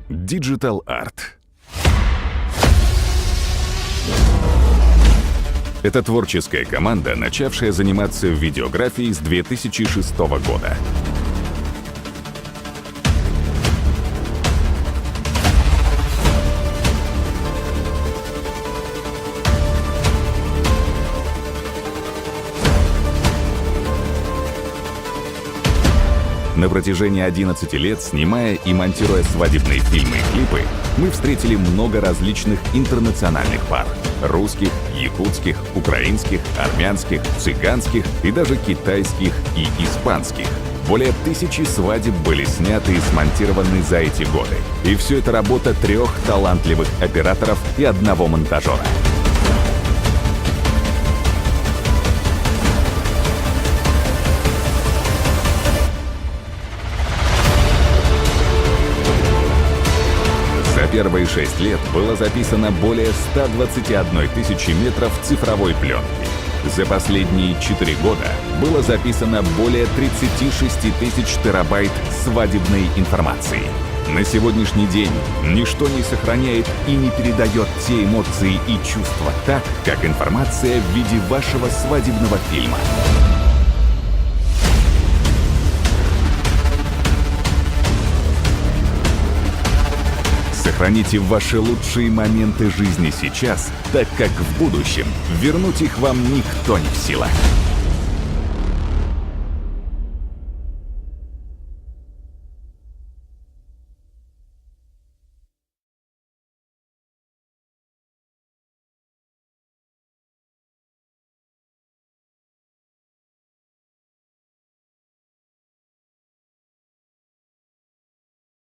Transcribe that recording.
Digital Art. Это творческая команда, начавшая заниматься видеографией с 2006 года. На протяжении 11 лет, снимая и монтируя свадебные фильмы и клипы, мы встретили много различных интернациональных пар – русских, якутских, украинских, армянских, цыганских и даже китайских и испанских. Более 1000 свадеб были сняты и смонтированы за эти годы. И все это работа 3 талантливых операторов и 1 монтажера. За первые 6 лет было записано более 121 тысячи метров цифровой пленки. За последние 4 года было записано более 36 тысяч терабайт свадебной информации. На сегодняшний день ничто не сохраняет и не передает те эмоции и чувства так, как информация в виде вашего свадебного фильма. Сохраните ваши лучшие моменты жизни сейчас, так как в будущем вернуть их вам никто не в силах.